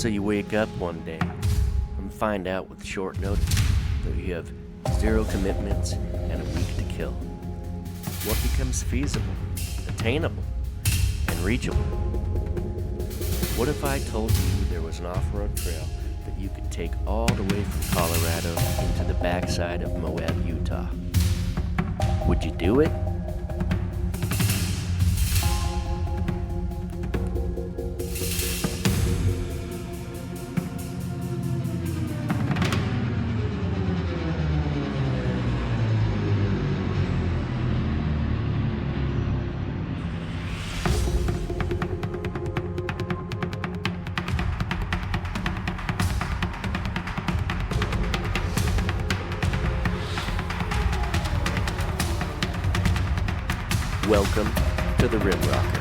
So you wake up one day and find out with short notice that you have 0 commitments and a week to kill. What becomes feasible, attainable, and reachable? What if I told you there was an off-road trail that you could take all the way from Colorado into the backside of Moab, Utah? Would you do it? Welcome to the Rimrocker.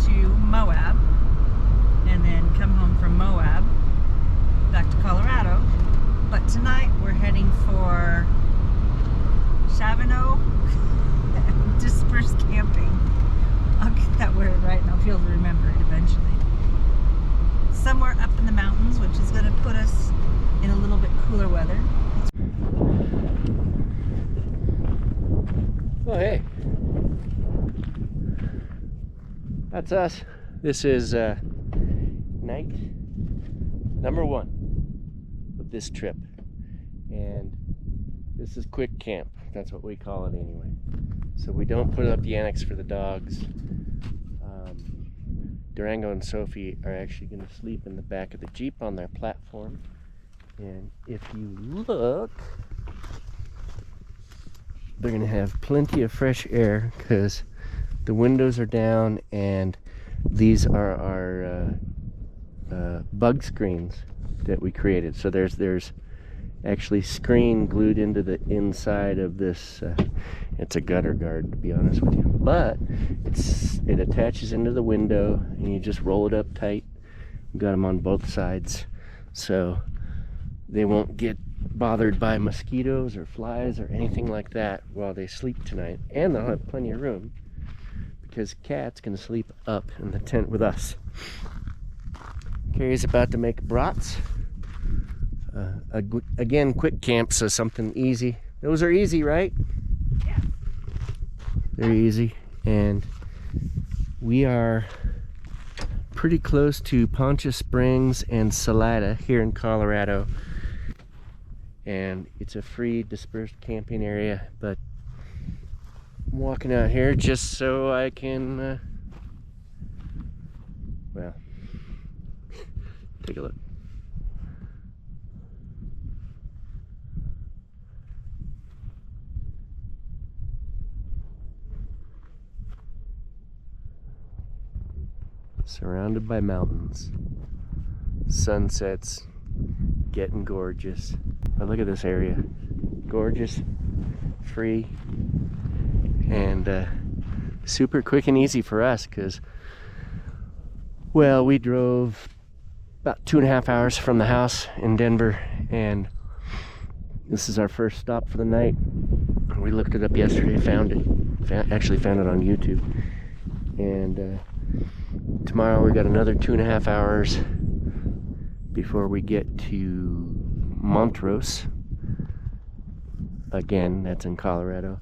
To Moab and then come home from Moab back to Colorado. But tonight we're heading for Chavano dispersed camping. I'll get that word right and I'll be able to remember it eventually. Somewhere up in the mountains, which is going to put us in a little bit cooler weather. Oh, hey. That's us. This is night number 1 of this trip. And this is quick camp. That's what we call it anyway. So we don't put up the annex for the dogs. Durango and Sophie are actually going to sleep in the back of the Jeep on their platform. And if you look, they're going to have plenty of fresh air because the windows are down, and these are our bug screens that we created. So there's actually screen glued into the inside of this. It's a gutter guard, to be honest with you, but it attaches into the window, and you just roll it up tight. We got them on both sides, so they won't get bothered by mosquitoes or flies or anything like that while they sleep tonight, and they'll have plenty of room because Kat's gonna sleep up in the tent with us. Carrie's about to make brats. Again, quick camp, so something easy. Those are easy, right? Yeah. They're easy, and we are pretty close to Poncha Springs and Salida here in Colorado, and it's a free dispersed camping area, but I'm walking out here just so I can well, take a look. Surrounded by mountains, sunsets, getting gorgeous. But look at this area, gorgeous, free, and super quick and easy for us because, well, we drove about 2.5 hours from the house in Denver, and this is our first stop for the night. We looked it up yesterday, found it, actually found it on YouTube, and tomorrow we got another 2.5 hours before we get to Montrose. Again, that's in Colorado.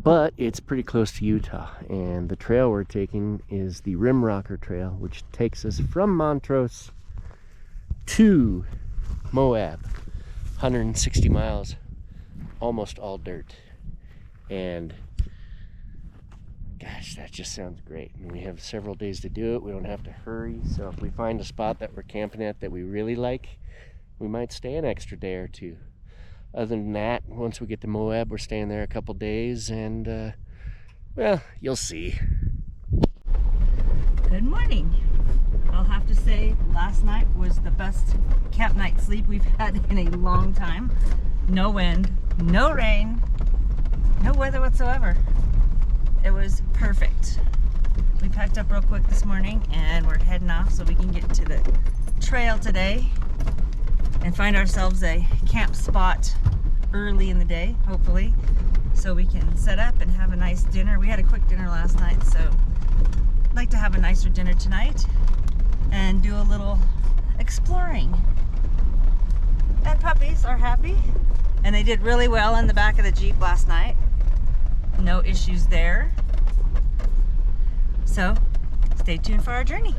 but it's pretty close to Utah, and the trail we're taking is the Rimrocker Trail, which takes us from Montrose to Moab, 160 miles, almost all dirt. And gosh, that just sounds great. And we have several days to do it. We don't have to hurry. So if we find a spot that we're camping at that we really like, we might stay an extra day or two. Other than that, once we get to Moab, we're staying there a couple days, and well, you'll see. Good morning. I'll have to say last night was the best camp night sleep we've had in a long time. No wind, no rain, no weather whatsoever. It was perfect. We packed up real quick this morning and we're heading off so we can get to the trail today and find ourselves a camp spot early in the day, hopefully, so we can set up and have a nice dinner. We had a quick dinner last night, so I'd like to have a nicer dinner tonight and do a little exploring. And puppies are happy, and they did really well in the back of the Jeep last night. No issues there. So stay tuned for our journey.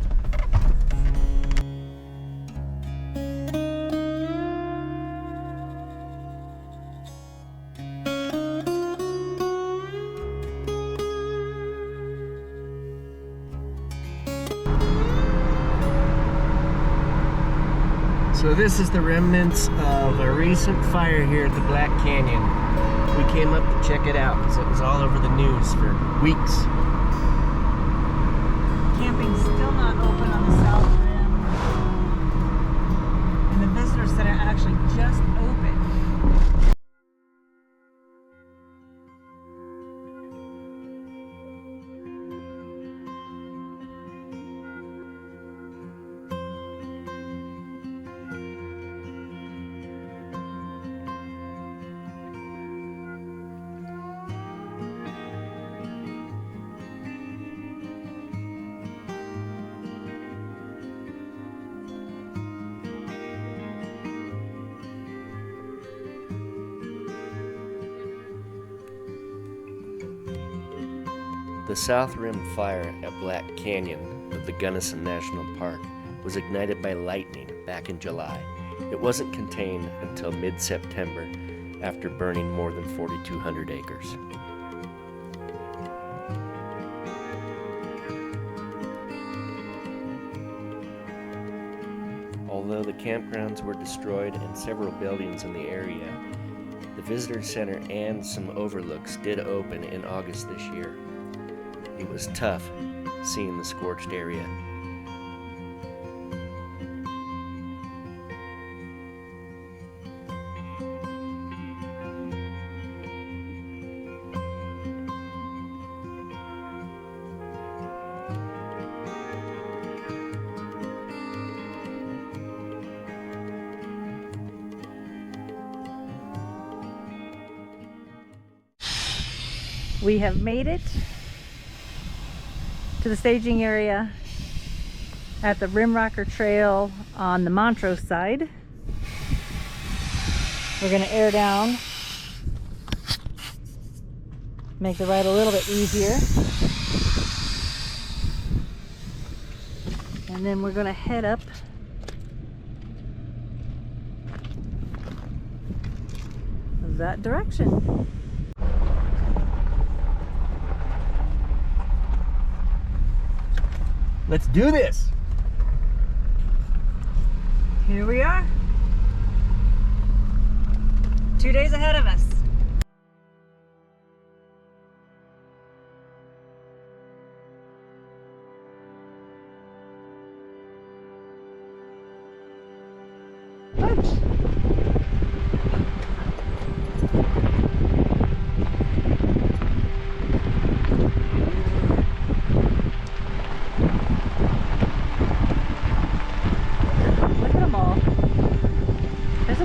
So this is the remnants of a recent fire here at the Black Canyon. We came up to check it out because it was all over the news for weeks. Camping's still not open on the South Rim. And the visitor center actually just opened. The South Rim fire at Black Canyon of the Gunnison National Park was ignited by lightning back in July. It wasn't contained until mid-September after burning more than 4,200 acres. Although the campgrounds were destroyed and several buildings in the area, the visitor center and some overlooks did open in August this year. It was tough seeing the scorched area. We have made it to the staging area at the Rimrocker Trail on the Montrose side. We're going to air down, make the ride a little bit easier, and then we're going to head up that direction. Let's do this! Here we are. 2 days ahead of us.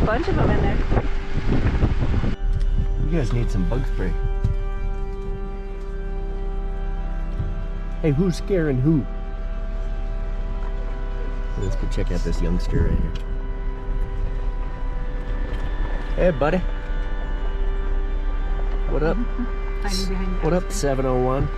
Bunch of them in there. You guys need some bug spray. Hey, who's scaring who? Let's go check out this youngster right here. Hey, buddy. What up? Hiding behind the What up, ice. 701?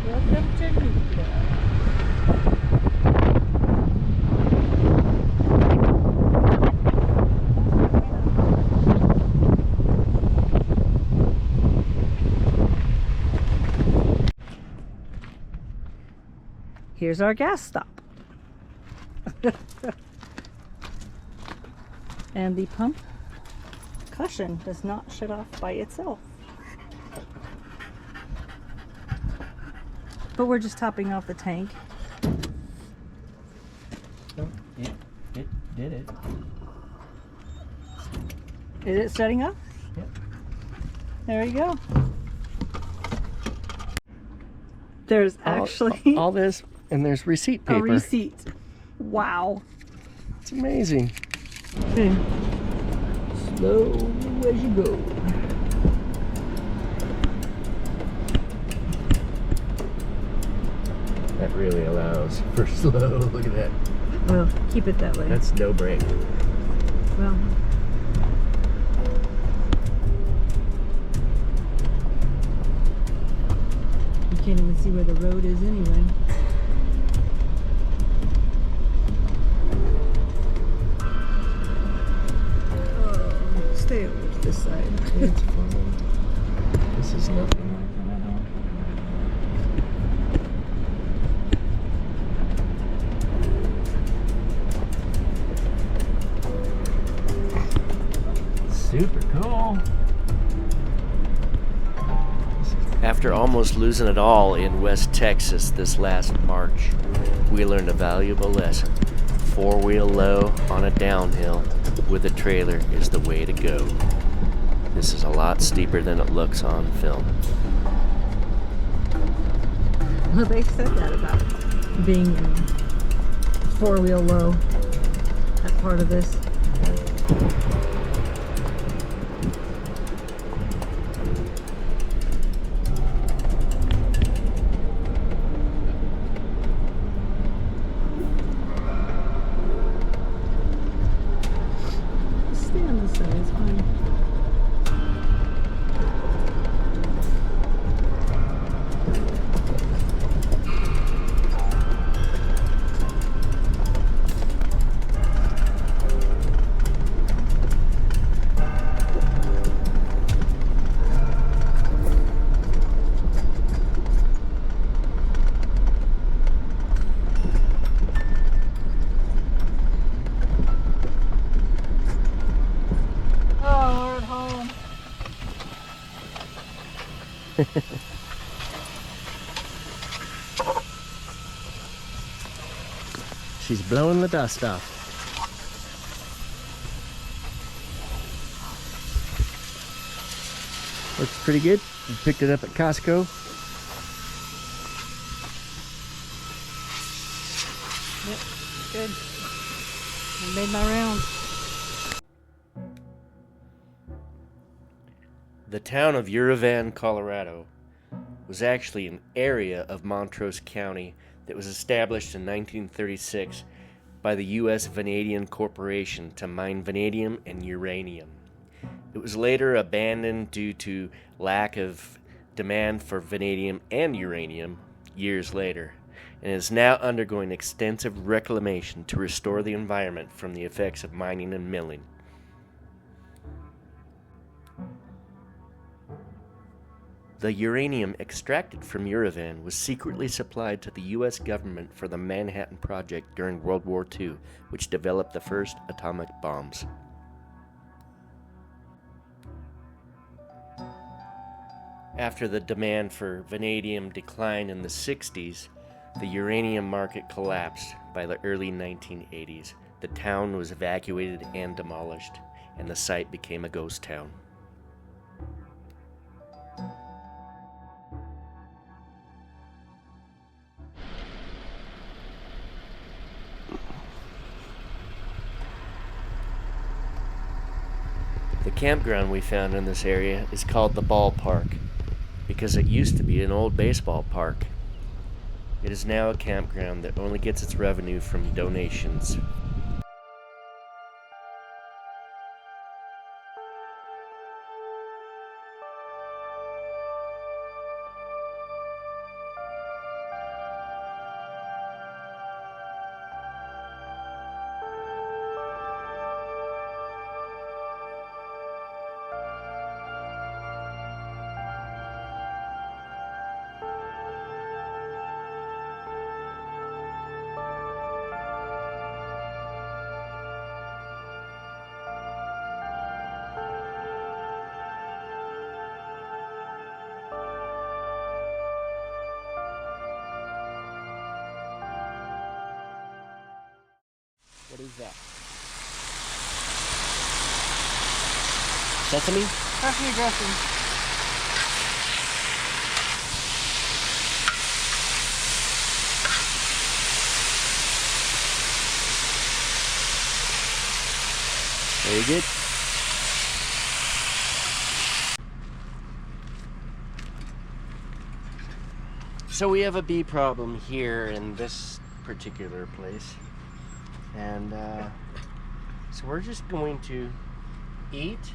Welcome to Nuclear. Here's our gas stop. And the pump cushion does not shut off by itself. But we're just topping off the tank. Oh, it did it. Is it shutting off? Yep. There we go. There's actually all this, and there's receipt a paper. receipt. Wow. It's amazing. Okay. Slow as you go. That really allows for slow. Look at that. Well, keep it that way. That's no brake. Well. You can't even see where the road is anyway. Oh, stay over to this side. It's fine. This is nothing. Super cool. After almost losing it all in West Texas this last March, we learned a valuable lesson. Four-wheel low on a downhill with a trailer is the way to go. This is a lot steeper than it looks on film. Well, they said that about being four-wheel low. That part of this. Stay on this side, it's fine. Oh, we're at home. She's blowing the dust off. Looks pretty good. We picked it up at Costco. Yep, good. I made my rounds. The town of Uravan, Colorado, was actually an area of Montrose County that was established in 1936 by the U.S. Vanadium Corporation to mine vanadium and uranium. It was later abandoned due to lack of demand for vanadium and uranium years later, and is now undergoing extensive reclamation to restore the environment from the effects of mining and milling. The uranium extracted from Uravan was secretly supplied to the U.S. government for the Manhattan Project during World War II, which developed the first atomic bombs. After the demand for vanadium declined in the 60s, The uranium market collapsed by the early 1980s. The town was evacuated and demolished, and the site became a ghost town. The campground we found in this area is called the ballpark because it used to be an old baseball park. It is now a campground that only gets its revenue from donations. What is that? Sesame? Sesame dressing. Very good. So we have a bee problem here in this particular place. And so we're just going to eat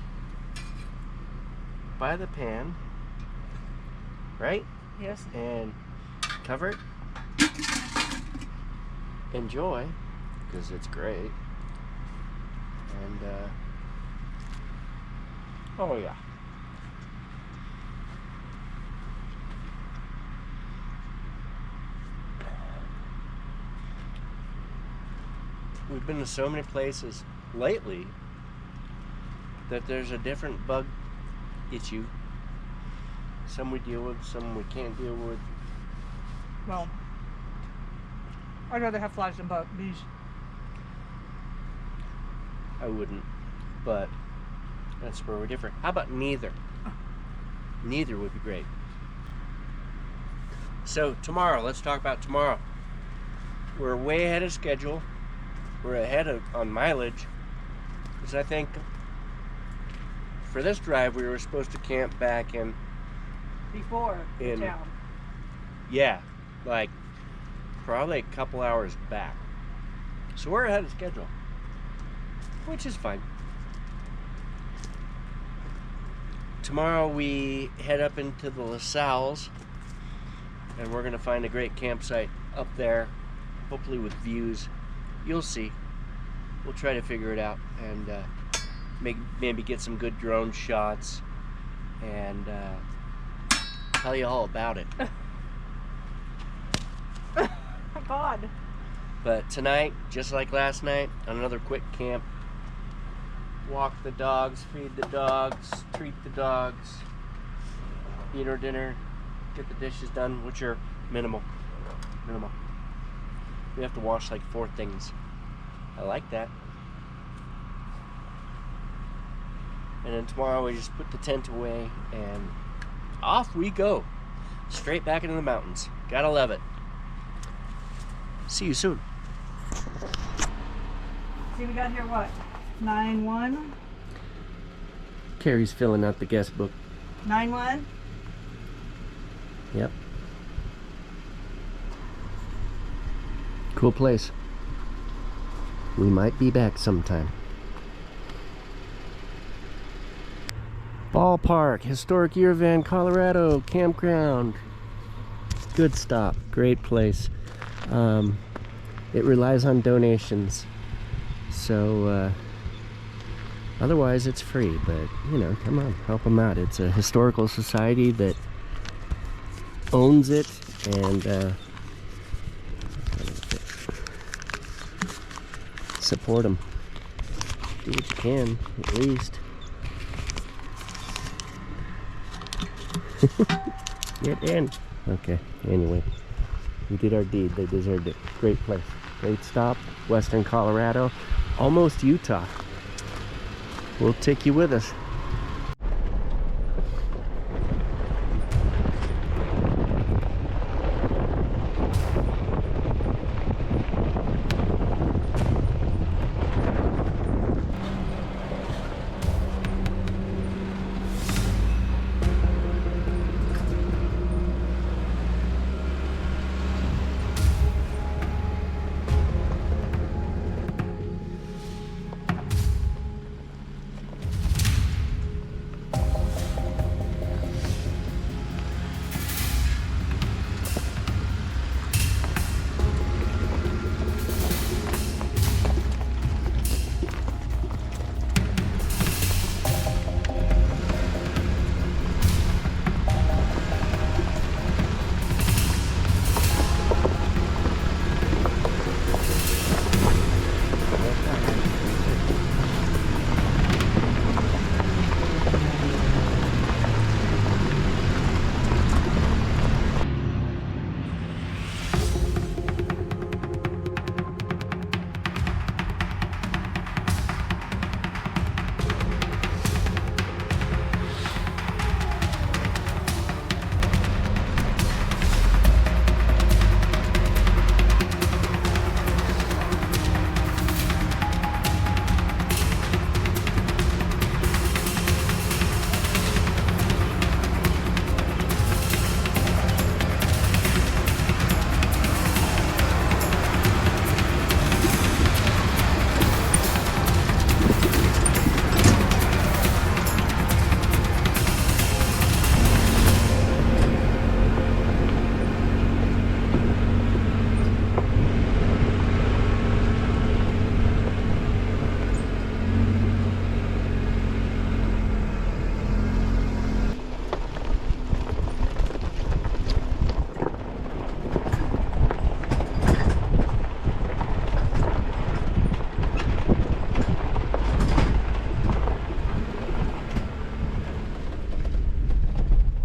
by the pan, right? Yes. And cover it. Enjoy, because it's great. And oh yeah. We've been to so many places lately that there's a different bug issue. Some we deal with, some we can't deal with. Well, I'd rather have flies than bees. I wouldn't, but that's where we're different. How about neither? Neither would be great. So tomorrow, let's talk about tomorrow. We're way ahead of schedule. We're ahead on mileage, because I think for this drive we were supposed to camp back in town. Yeah, like probably a couple hours back. So we're ahead of schedule, which is fine. Tomorrow we head up into the LaSalle's, and we're gonna find a great campsite up there, hopefully with views. You'll see. We'll try to figure it out and maybe get some good drone shots and tell you all about it. God. But tonight, just like last night, another quick camp. Walk the dogs, feed the dogs, treat the dogs, eat our dinner, get the dishes done, which are minimal. We have to wash like 4 things. I like that. And then tomorrow we just put the tent away and off we go. Straight back into the mountains. Gotta love it. See you soon. See, we got here what? 9-1? Carrie's filling out the guest book. 9-1? Yep. Cool place. We might be back sometime. Ballpark, historic Yerevan, Colorado, campground. Good stop, great place. It relies on donations, so otherwise it's free. But you know, come on, help them out. It's a historical society that owns it, and support them. Do what you can, at least. Get in. Okay, anyway. We did our deed. They deserved it. Great place. Great stop. Western Colorado. Almost Utah. We'll take you with us.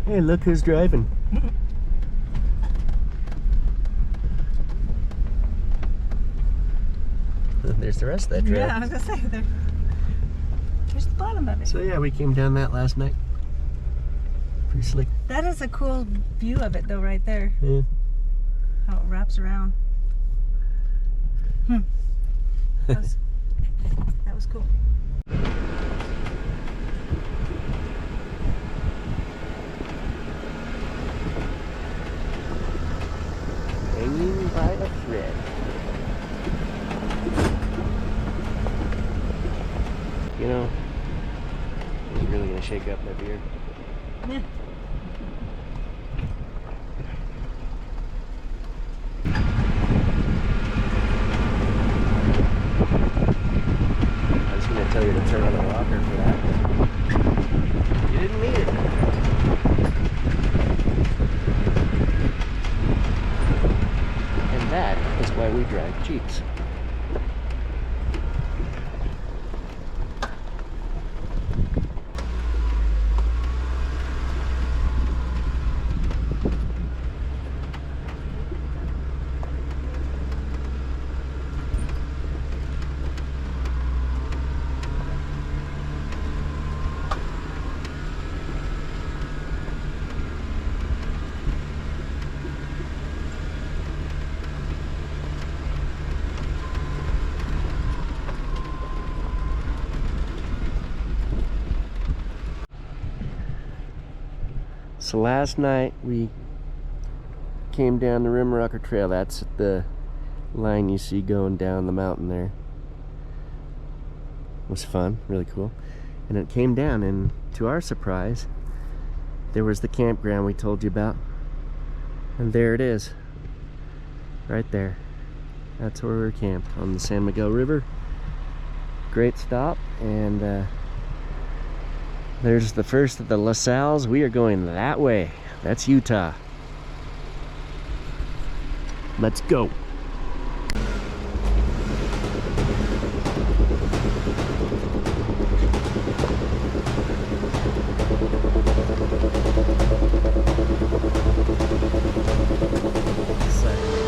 Hey, look who's driving. There's the rest of that trail. Yeah, I was gonna say there's the bottom of it. So yeah, we came down that last night. Pretty slick. That is a cool view of it though, right there. Yeah. How it wraps around. That was cool. Hanging by a thread. You know, I'm really gonna shake up my beard. Yeah. I was gonna tell you to turn on the rocker for that. You didn't need it. And that is why we drive Jeeps. So last night we came down the Rimrocker Trail. That's the line you see going down the mountain there. It was fun, really cool. And it came down, and to our surprise, there was the campground we told you about. And there it is, right there. That's where we were camped, on the San Miguel River. Great stop, and there's the first of the La Salles. We are going that way. That's Utah. Let's go. Side.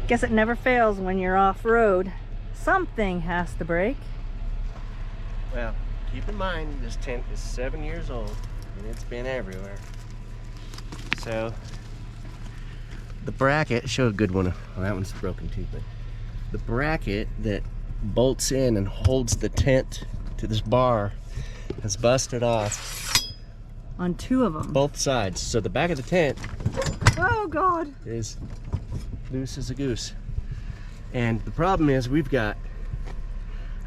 Guess it never fails when you're off-road. Something has to break. Well, keep in mind this tent is 7 years old and it's been everywhere. So the bracket, show a good one. Well, that one's broken too, but the bracket that bolts in and holds the tent to this bar has busted off On 2 of them. both sides. So the back of the tent, Oh God, is loose as a goose. And the problem is we've got,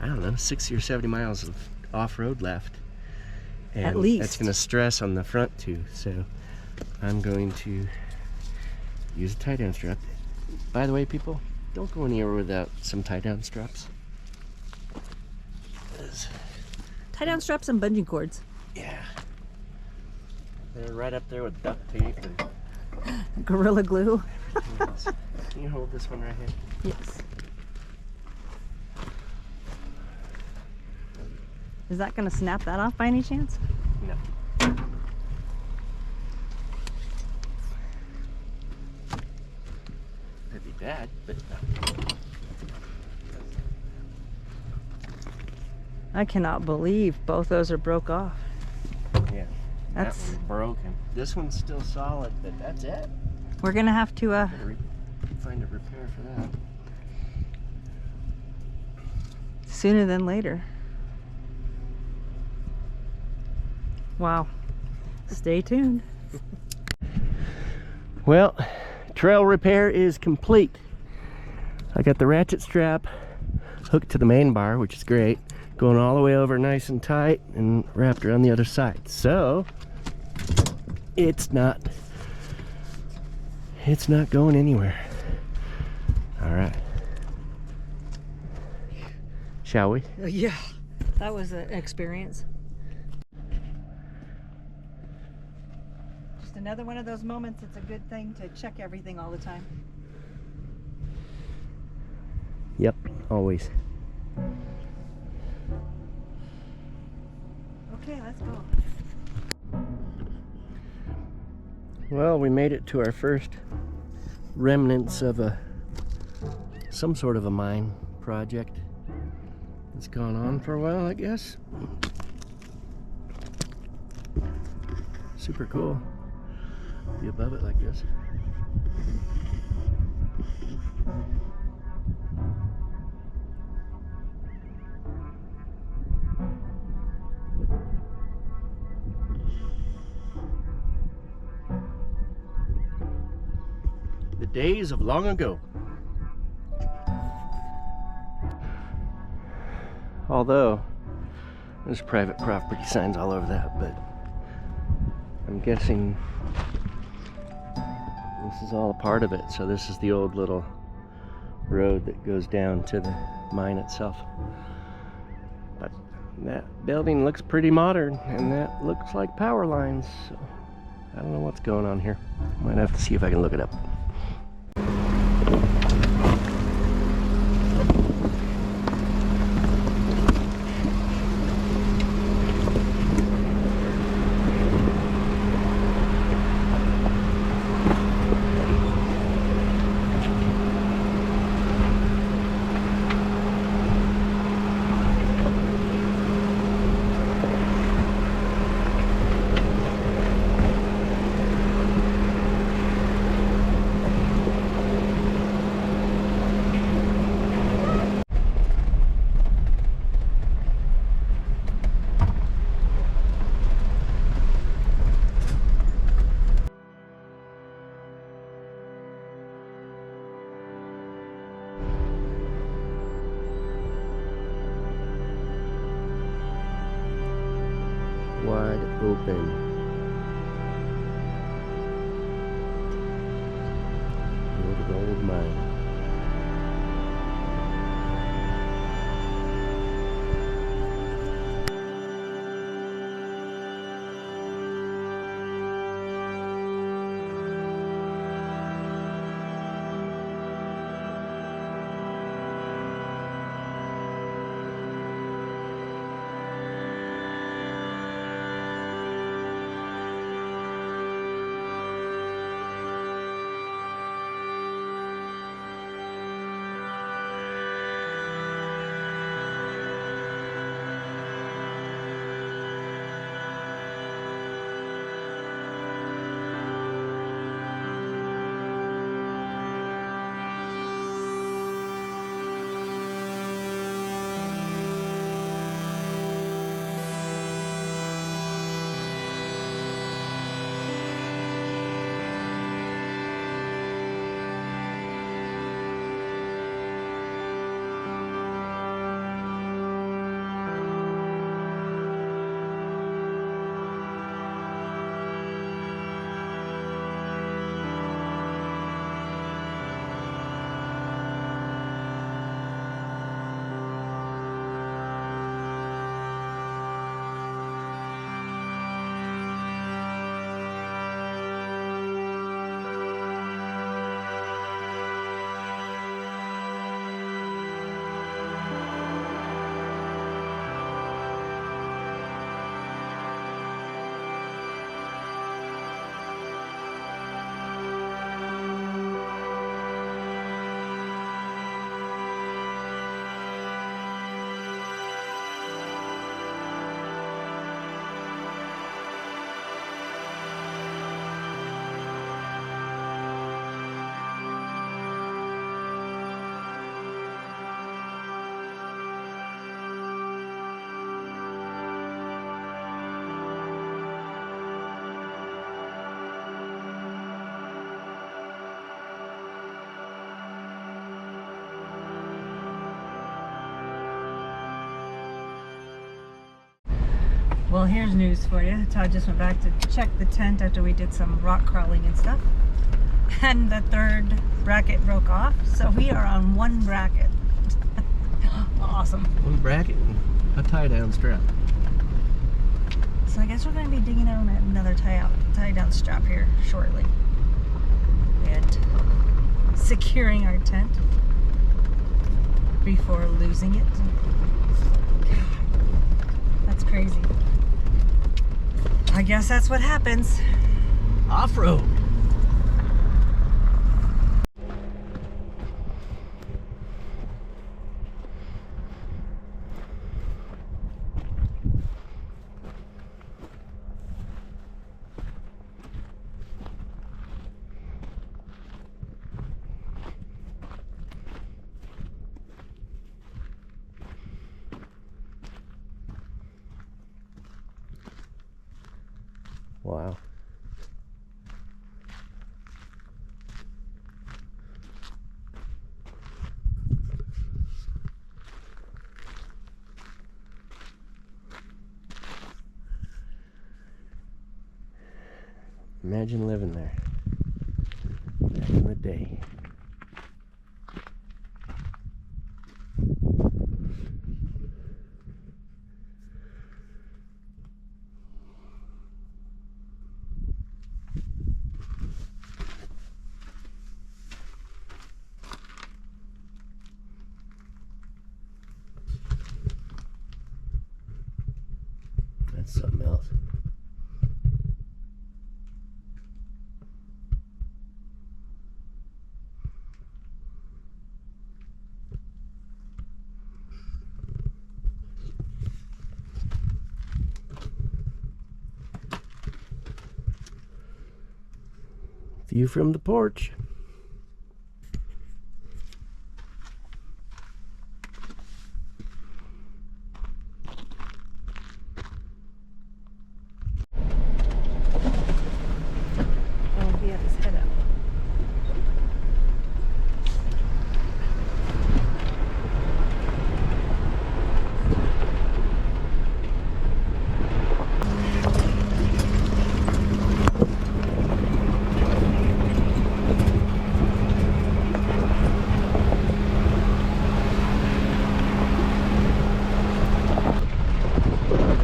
I don't know, 60 or 70 miles of off-road left. And at least. that's gonna stress on the front too. So I'm going to use a tie-down strap. By the way, people, don't go anywhere without some tie-down straps. Tie down straps and bungee cords. Yeah. They're right up there with duct tape and Gorilla glue. everything else. Can you hold this one right here? Yes. Is that gonna snap that off by any chance? No. That'd be bad, but I cannot believe both those are broke off. yeah. That's- That one's broken. This one's still solid, but that's it. We're gonna have to Gotta find a repair for that. sooner than later. Wow. Stay tuned. Well, trail repair is complete. I got the ratchet strap hooked to the main bar, which is great, going all the way over nice and tight and wrapped around the other side. So it's not going anywhere. All right. Shall we? Yeah. That was an experience. Just another one of those moments. It's a good thing to check everything all the time. Yep, always. Okay, let's go. Well, we made it to our first remnants of some sort of a mine project. It's gone on for a while, I guess. Super cool. Be above it like this. The days of long ago. Although there's private property signs all over that, but I'm guessing this is all a part of it. So this is the old little road that goes down to the mine itself. But that building looks pretty modern, and that looks like power lines. So I don't know what's going on here. Might have to see if I can look it up. Wide open. Old gold mine. here's news for you. Todd just went back to check the tent after we did some rock crawling and stuff. And the third bracket broke off, so we are on one bracket. Awesome. One bracket and a tie-down strap. So I guess we're going to be digging out another tie-down strap here shortly. And securing our tent before losing it. That's crazy. I guess that's what happens. Off-road. Wow. Imagine living there back in the day. That's something else. View from the porch. Oh, he had his head up.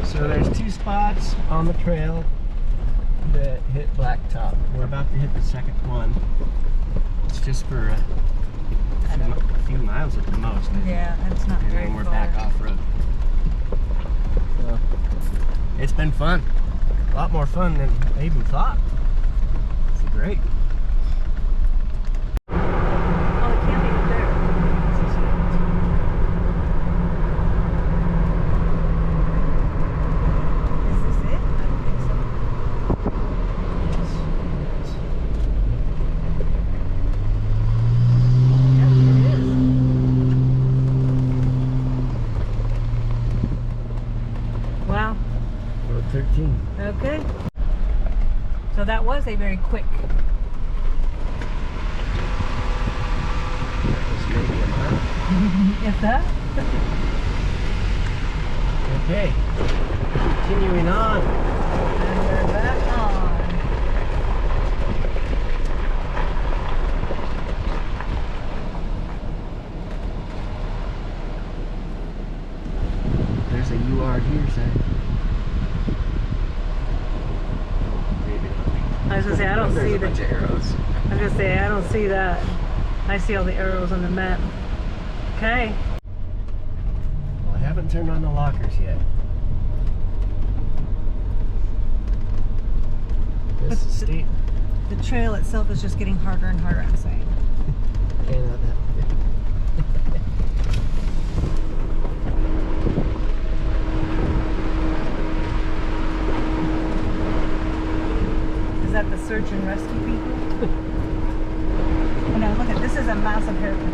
So there's two spots on the trail that hit blacktop. We're about to hit the second one. It's just for a few miles at the most. Yeah, that's not And very then we're far. back off road. So it's been fun. A lot more fun than I even thought. It's great. Oh, it can't be up there. Is this it? I don't think so. Yep, it is. Wow. Road 13. Okay. So that was a very quick. Just maybe a mile. If that. Okay. Continuing on. And we're back on. There's a UR here, sir. Maybe not. I was gonna say I don't There's see a bunch of arrows. I was gonna say I don't see that. I see all the arrows on the map. Okay. Well, I haven't turned on the lockers yet. This is steep. The trail itself is just getting harder and harder, I'm saying. Okay, not that. Is that the search and rescue people? Oh no, look at this is a massive hairpin.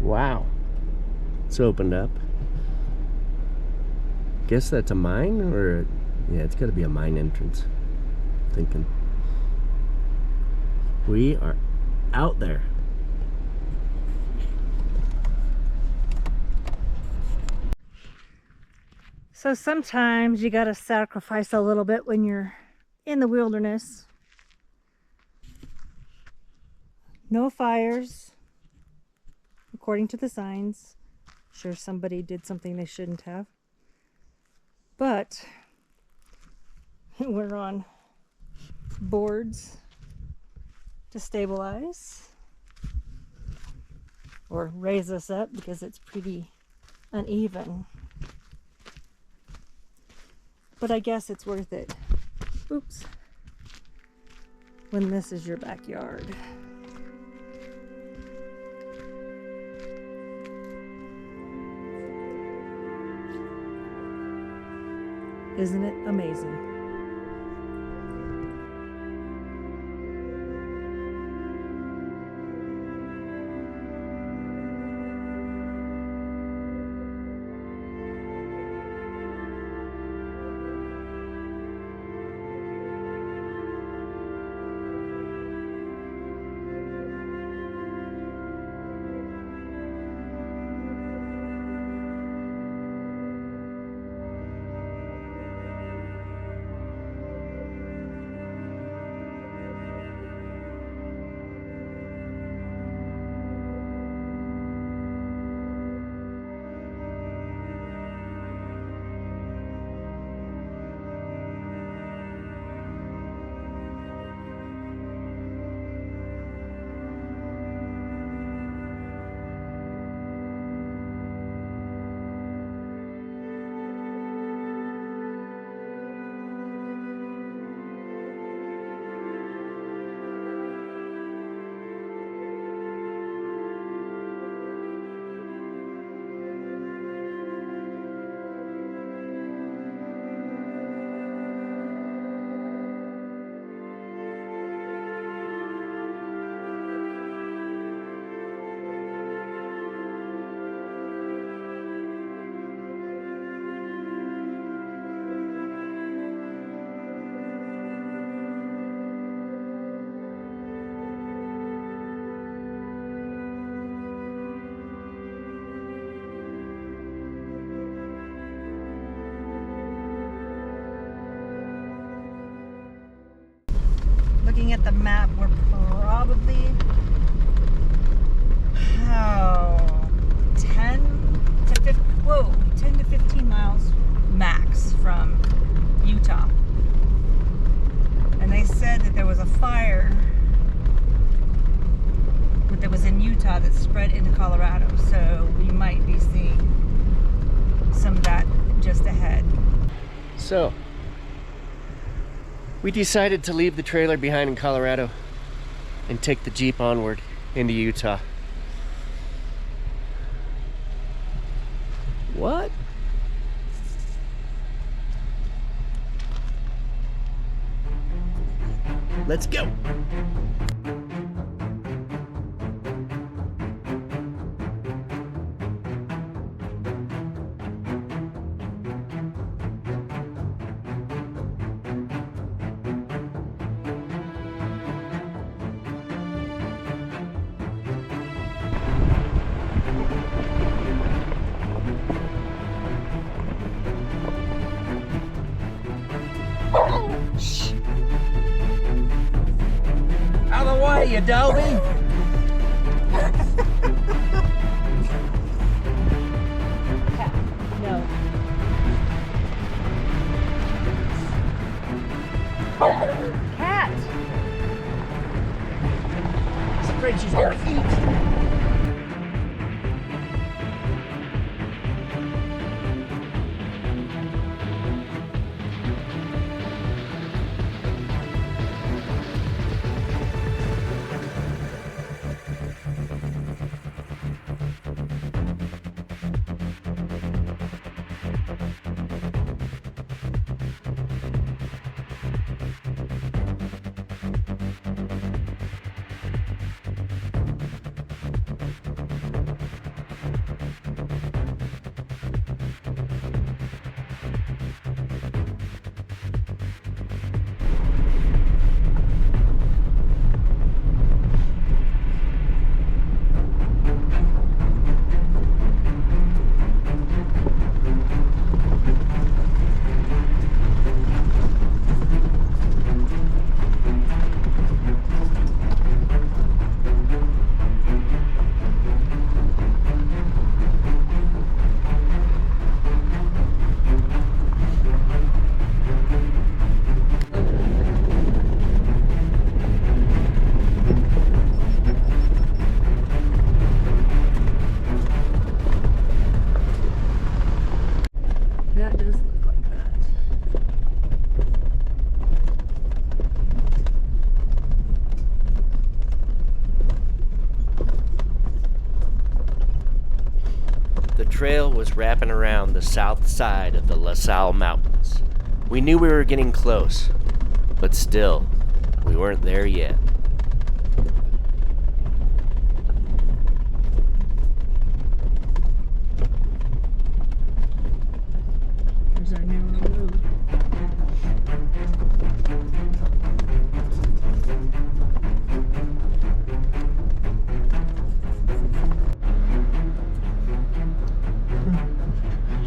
Wow. It's opened up. Guess that's a mine, or yeah, it's got to be a mine entrance. Thinking. We are out there. So sometimes you gotta sacrifice a little bit when you're in the wilderness. No fires, according to the signs. Sure, somebody did something they shouldn't have. But we're on boards to stabilize or raise us up because it's pretty uneven. But I guess it's worth it. Oops. When this is your backyard. Isn't it amazing? Looking at the map, we're probably 10 to 15 miles max from Utah. And they said that there was a fire that was in Utah that spread into Colorado, so we might be seeing some of that just ahead. So, we decided to leave the trailer behind in Colorado and take the Jeep onward into Utah. What? Let's go. Out of the way, you doggy! No. Cat! I'm afraid she's gonna eat. the trail was wrapping around the south side of the La Salle Mountains. We knew we were getting close, but still, we weren't there yet. There's our narrow road.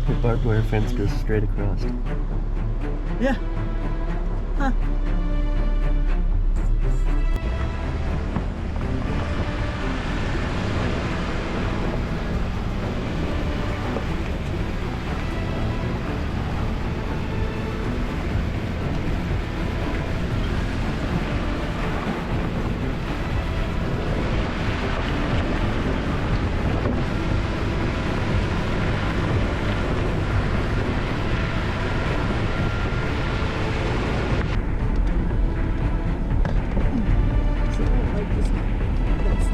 The barbed wire fence goes straight across. Yeah. Huh.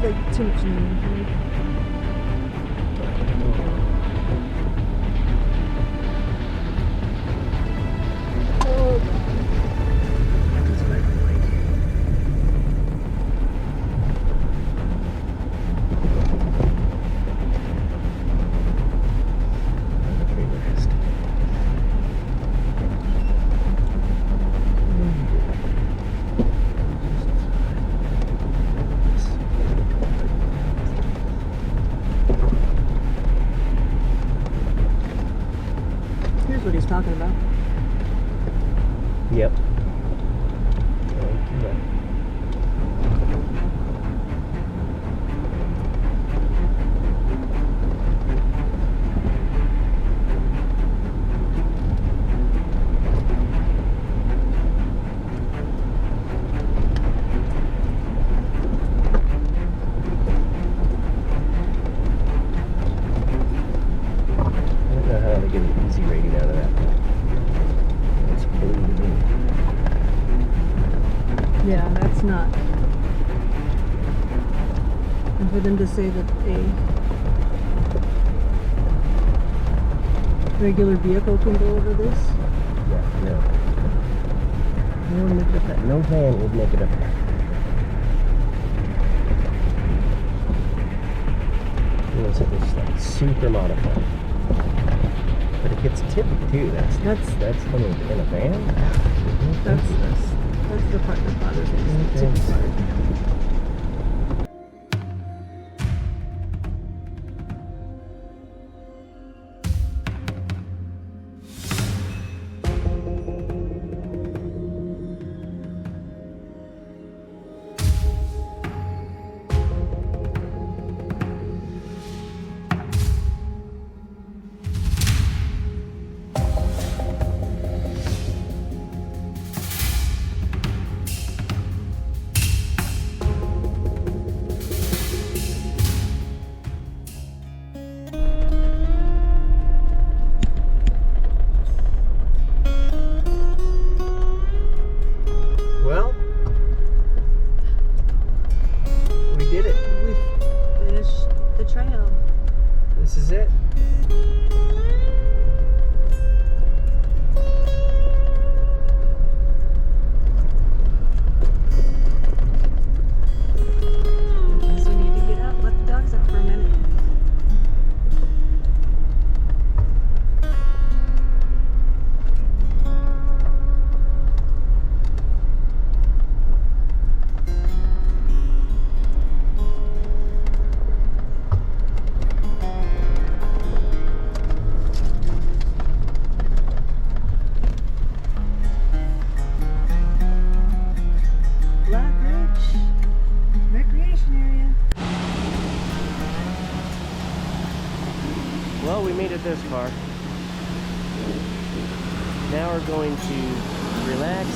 Like too much meaning. Oh god. Just right away. Here's what he's talking about. Yep. How to get an easy rating out of that. That's blue to me. Yeah, that's not. And for them to say that a regular vehicle can go over this, Yeah, no. no one would that. No van would make it up there. Unless it was like super modified. But it gets tippy too. That's when it's in a van. That's the part that bothers me. It's the tippy part. Well, we did it. We've finished the trail. This is it. So we need to get out, let the dogs out for a minute. Black Ridge Recreation Area. Well, we made it this far. Now we're going to relax,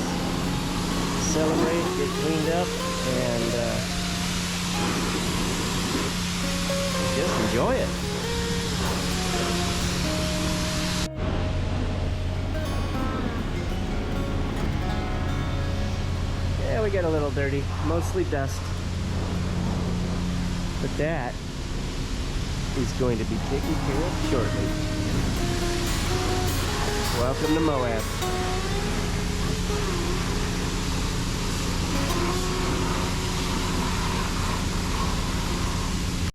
celebrate, get cleaned up, and just enjoy it. Yeah, we get a little dirty, mostly dust. But that is going to be taken care of shortly. Welcome to Moab.